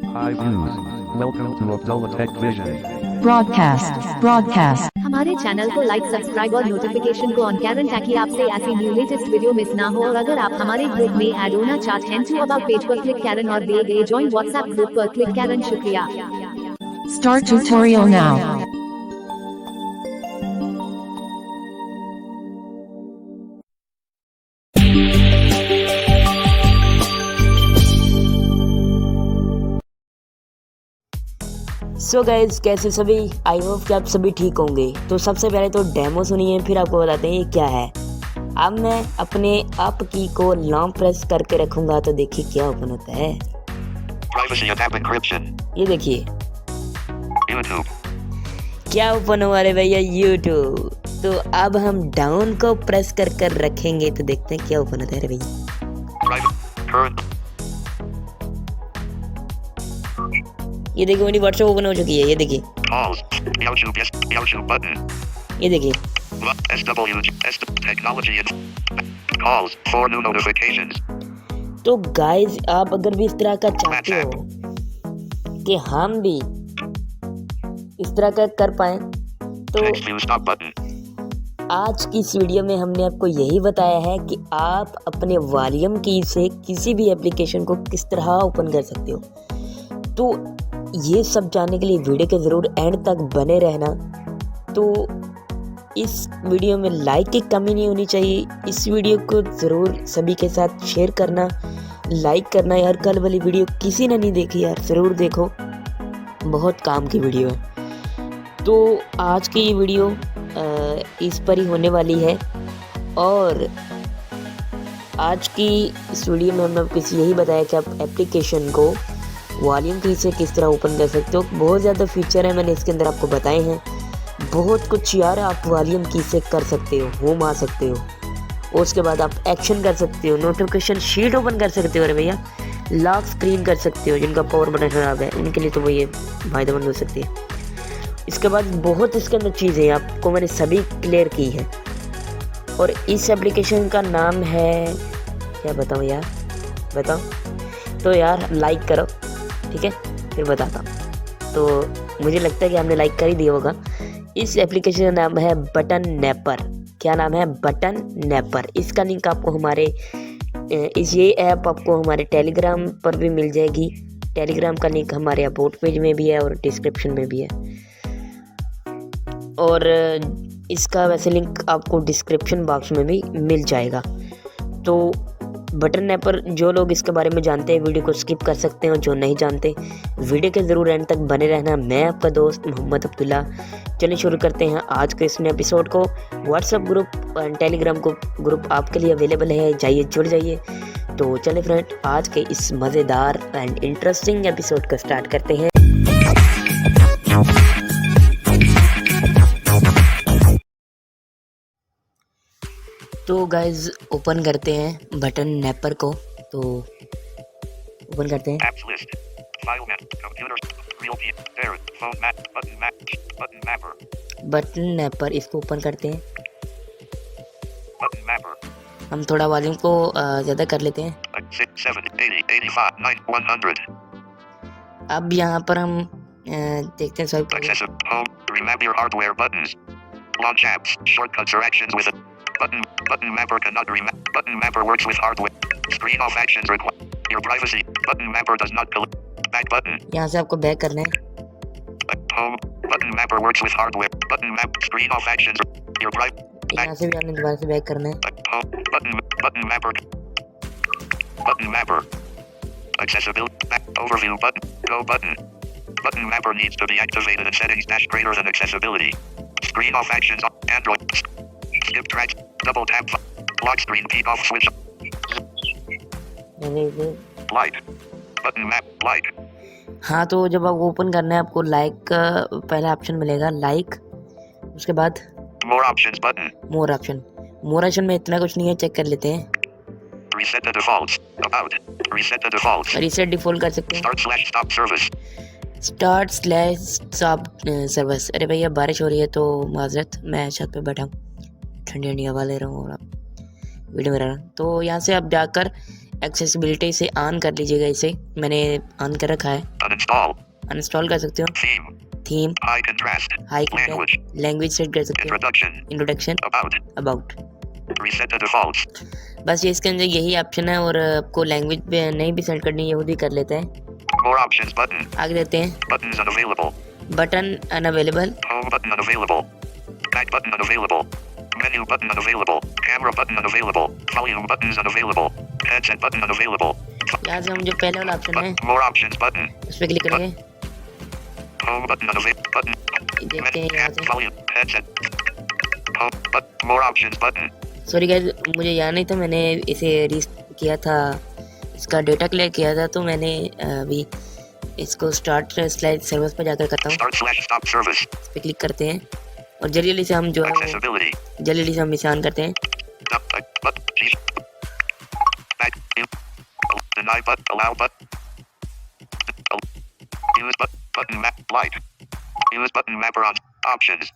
Hi views. Welcome to Abdullah Tech Vision. broadcast हमारे channel को like subscribe और notification को ऑन करें ताकि आपसे ऐसी न्यू लेटेस्ट वीडियो मिस ना हो। और अगर आप हमारे ग्रुप में ऐड होना चाहते हैं तो अबाउट पेज पर क्लिक करें और दिए गए ज्वाइन व्हाट्सएप ग्रुप पर क्लिक करें। शुक्रिया। start tutorial now. So guys, कैसे सभी? आई होप कि आप सभी ठीक होंगे। तो सबसे पहले तो डेमो सुनिए, फिर आपको बताते हैं ये क्या है। अब मैं अपने अप की को लॉन्ग प्रेस करके रखूंगा तो देखिए क्या ओपन होता है। Privacy and app encryption. ये देखिए YouTube. क्या ओपन हुआ रे भैया, यूट्यूब। तो अब हम डाउन को प्रेस कर कर रखेंगे तो देखते हैं क्या ओपन होता है रे भैया। Private. Current. ये देखिए मेरी व्हाट्सएप ओपन हो चुकी है। ये देखिए, Calls. YouTube. Yes. YouTube button. ये देखिए SW. Technology and calls. 4 new notifications. तो गाइज, आप अगर भी इस तरह का चाहते हो कि हम भी इस तरह का कर पाए तो Text view stop button. आज की इस वीडियो में हमने आपको यही बताया है कि आप अपने वॉल्यूम की से किसी भी एप्लीकेशन को किस तरह ओपन कर सकते हो। तो ये सब जानने के लिए वीडियो के ज़रूर एंड तक बने रहना। तो इस वीडियो में लाइक की कमी नहीं होनी चाहिए। इस वीडियो को ज़रूर सभी के साथ शेयर करना, लाइक करना। यार कल वाली वीडियो किसी ने नहीं देखी यार, ज़रूर देखो, बहुत काम की वीडियो है। तो आज की ये वीडियो इस पर ही होने वाली है। और आज की इस वीडियो में हमने आपको यही बताया कि आप एप्लीकेशन को वॉल्यूम की से किस तरह ओपन कर सकते हो। बहुत ज़्यादा फीचर है, मैंने इसके अंदर आपको बताए हैं। बहुत कुछ यार आप वॉल्यूम की से कर सकते हो, होम आ सकते हो, और उसके बाद आप एक्शन कर सकते हो, नोटिफिकेशन शीट ओपन कर सकते हो। अरे भैया लॉक स्क्रीन कर सकते हो, जिनका पावर बटन खराब है उनके लिए तो वो ये फायदेमंद हो सकती है। इसके बाद बहुत इसके अंदर चीज़ें आपको मैंने सभी क्लियर की है। और इस एप्लीकेशन का नाम है, क्या बताऊँ यार, बताओ तो यार लाइक करो, ठीक है, फिर बताता हूँ। तो मुझे लगता है कि आपने लाइक कर ही दिया होगा। इस एप्लीकेशन का नाम है बटन नैपर। क्या नाम है? बटन नैपर। इसका लिंक आपको हमारे ये ऐप आपको हमारे टेलीग्राम पर भी मिल जाएगी। टेलीग्राम का लिंक हमारे अबाउट पेज में भी है और डिस्क्रिप्शन में भी है। और इसका वैसे लिंक आपको डिस्क्रिप्शन बॉक्स में भी मिल जाएगा। तो बटन नैपर, जो लोग इसके बारे में जानते हैं वीडियो को स्किप कर सकते हैं, और जो नहीं जानते वीडियो के ज़रूर एंड तक बने रहना। मैं आपका दोस्त मोहम्मद अब्दुल्ला। चलिए शुरू करते हैं आज के इस एपिसोड को। व्हाट्सएप ग्रुप एंड टेलीग्राम को ग्रुप आपके लिए अवेलेबल है, जाइए जुड़ जाइए। तो चलिए फ्रेंड, आज के इस मज़ेदार एंड इंटरेस्टिंग एपिसोड को स्टार्ट करते हैं। तो गाइज ओपन करते हैं बटन नैपर को। तो ओपन करते हैं। Apps list. File map. Computers. Real people. Parent. Phone map. Button map. Button mapper. Button mapper, इसको ओपन करते हैं। Button mapper. हम थोड़ा वॉल्यूम को ज़्यादा कर लेते हैं। 6, 7, 80, 85, 9, 100. अब यहाँ पर हम देखते हैं स्वाइप करके। Accessible. Home. Remap your hardware buttons. Launch apps. Shortcuts or actions with a button mapper cannot remap. Button mapper works with hardware. Screen off actions require your privacy. Button mapper does not collect. Back button. यहाँ से आपको back करना है। Home. Button mapper works with hardware. Button map. Screen off actions. Your privacy. यहाँ से भी आपने दोबारा से बैक करना है। Home. Button mapper. Button mapper. Accessibility. Back. Overview button. Go button. Button mapper needs to be activated in settings dash greater than accessibility. Screen off actions on Android. Skip tracks. Double tap. Lock screen. Peek off switch. Light. Button map. Light. हाँ, तो जब आप open करना है आपको like का पहला option मिलेगा, लाइक। उसके बाद More options button. मोर ऑप्शन। मोर ऑप्शन में इतना कुछ नहीं है, चेक कर लेते हैं। Reset the defaults. About. Reset the defaults. Reset default कर सकते हैं। Start/stop service. start/stop service. अरे भैया बारिश हो रही है तो माजरत, मैं छत पे बैठा हूँ, ठंडी ठंडी हवा ले रहा हूँ और आप वीडियो में रह रहा हूँ। तो यहाँ से आप जाकर एक्सेसिबिलिटी से ऑन कर लीजिएगा। इसे मैंने ऑन कर रखा है। Uninstall. अनइंस्टॉल कर सकते हो। Theme. Theme, High contrast. High Language. Language set कर सकते हो। Introduction. Introduction, About. About. Reset the defaults. बस ये इसके अंदर यही ऑप्शन है और आपको लैंग्वेज पे नहीं भी सेलेक्ट करनी है वो भी कर लेते हैं। More options button. आगे देते हैं Buttons unavailable. Button unavailable, Home button unavailable. Back button unavailable. Menu button unavailable. Camera button unavailable. Volume buttons unavailable. Headset button unavailable. यहाँ से हम जो पहले वाला ऑप्शन है More options button. उस पर क्लिक करेंगे, Home button unavailable. Button. देखते हैं यहाँ से। Volume. Headset. Home. But more options button. Sorry guys, मुझे याद नहीं था, मैंने इसे किया था, इसका डेटा क्लियर किया था, तो मैंने अभी इसको स्टार्ट स्लाइड सर्विस पर जाकर करता हूँ। Start/stop service. इस पर क्लिक करते हैं और जल्दी से हम जो है वो Accessibility. जल्दी से हम निशान करते हैं। Back. Deny but allow but. Use button map light. Use button mapper on options.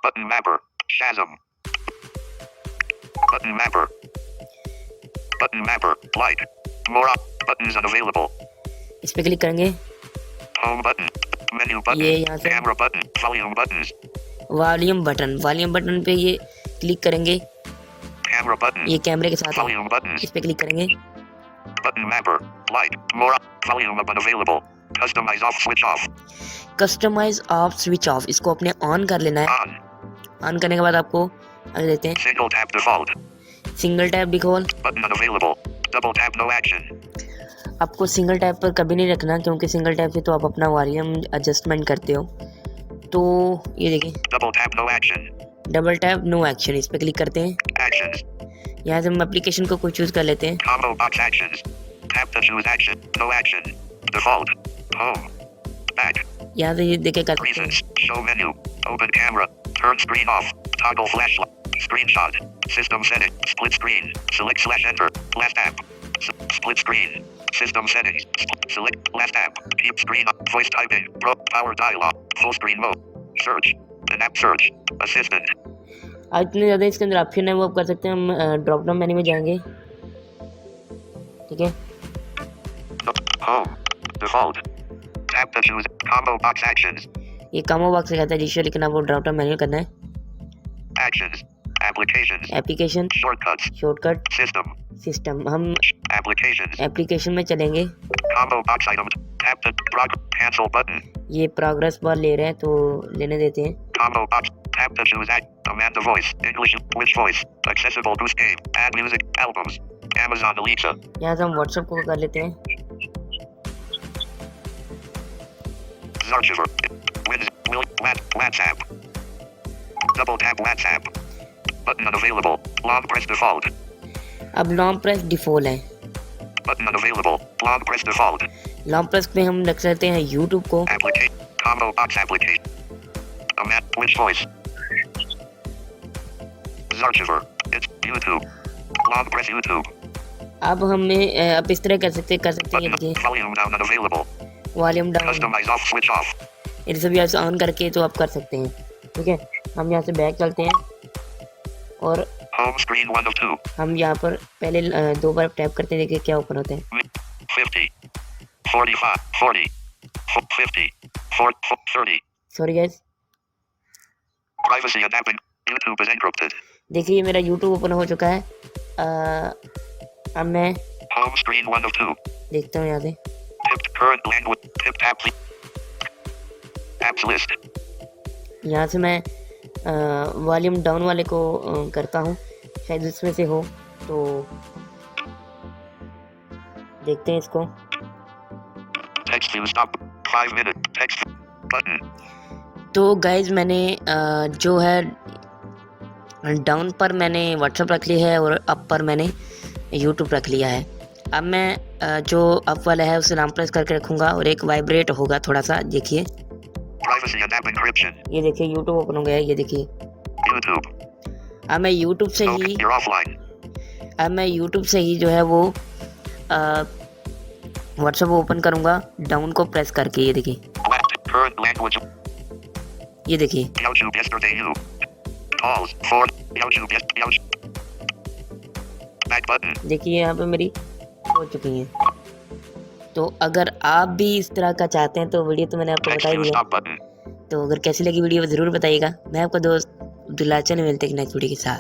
Button mapper. Shazam. Button mapper. Button mapper. Light. More buttons unavailable. इस पर क्लिक करेंगे, Home button. Menu button. ये यहाँ से Camera button. Volume buttons. Volume button पे ये click करेंगे, Camera button. ये कैमरे के साथ है। Volume buttons. इस पे क्लिक करेंगे, Button mapper. Light. More volume up unavailable. Customize off switch off. Customize off switch off, इसको अपने ऑन कर लेना है। On. ऑन करने के बाद आपको आगे देते हैं Single tap default. Single tap default. Button unavailable. Double tap no action. आपको सिंगल टैप पर कभी नहीं रखना क्योंकि सिंगल टैप से तो आप अपना वॉल्यूम एडजस्टमेंट करते हो। तो ये देखिए Double tap no action. Double tap no action, इस पर क्लिक करते हैं। Actions. यहाँ से हम एप्लीकेशन को कोई चूज कर लेते हैं। Combo box actions. Tap to choose action. No action. Default. Home. Back. यहाँ से ये देखे कर सकते हैं। Reasons. Show menu. Open camera. Turn screen off. Toggle flashlight. Screenshot. System setting. Split screen. Select/enter. Last app. Split screen. System settings. Select last app. Keep screen on. Voice typing. Power dialog. Full screen mode. Search. An app search. Assistant. आज इतने ज़्यादा इसके अंदर option है वो आप कर सकते हैं। हम ड्रॉप डाउन मेन्यू में जाएंगे, ठीक है। Home. Default. Tap to choose. Combo box actions. ये कॉम्बो बॉक्स कहता है जिससे लेकिन आपको ड्रॉप डाउन मेन्यू करना है। Actions. Applications. Application, Shortcuts. Shortcut, System. System. हम Applications. एप्लीकेशन में चलेंगे, Combo box items. Tap to cancel button. ये प्रोग्रेस बार ले रहे हैं तो लेने देते हैं। Combo box. Tap to choose Amanda voice. English. Which voice? Accessible boost game. Add music. Albums. Amazon Alexa. यहाँ से हम व्हाट्सएप को कर लेते हैं। Zarchiver. WhatsApp. Double tap WhatsApp. Button unavailable. Long press default. अब लॉन्ग प्रेस डिफॉल्ट है। Button unavailable. Long press default. Long press पे हम रख सकते हैं यूट्यूब को। Applicate. Combo box application. Which voice? Zarchiver. It's YouTube. Long press YouTube. अब हमें अब इस तरह कर सकते हैं ये देखिए Volume down unavailable. Volume down, Customize off switch off. ये सभी आप ऑन करके तो आप कर सकते हैं, ठीक है। हम यहाँ से बैक चलते हैं और Home screen 1 of 2. हम यहाँ पर पहले 2 बार टैप करते हैं, देखिए क्या ओपन होता है। 50. 45. 40. 50. 30. Sorry guys, Privacy adapting. YouTube is encrypted. देखिए ये मेरा यूट्यूब ओपन हो चुका है। अब मैं Home screen 1 of 2. देखता हूँ यहाँ से Tipped current language. Tipped apps. Apps list. यहाँ से मैं वॉल्यूम डाउन वाले को करता हूँ, शायद इसमें से हो तो देखते हैं इसको। Text view stop. 5 minute. Text button. तो गाइज मैंने जो है डाउन पर मैंने व्हाट्सएप रख लिया है और अप पर मैंने यूट्यूब रख लिया है। अब मैं जो अप वाला है उसे नाम प्रेस करके रखूँगा और एक वाइब्रेट होगा थोड़ा सा, देखिए Privacy and app encryption. ये देखिए यूट्यूब ओपन हो गया है, ये देखिए। YouTube. अब मैं यूट्यूब से Okay, ही you're offline. अब मैं यूट्यूब से ही जो है वो व्हाट्सएप ओपन करूँगा डाउन को प्रेस करके, ये देखिए Left. Current language. ये देखिए YouTube yesterday you. Pause. Forward. YouTube yes. Back button. देखिए यहाँ पे मेरी हो चुकी हैं। तो अगर आप भी इस तरह का चाहते हैं तो वीडियो तो मैंने आपको Text बता ही view दिया। stop button. तो अगर कैसी लगी वीडियो ज़रूर बताइएगा। मैं आपका दोस्त अब्दुल्ला, चैनल मिलते हैं नेक्स्ट वीडियो के साथ।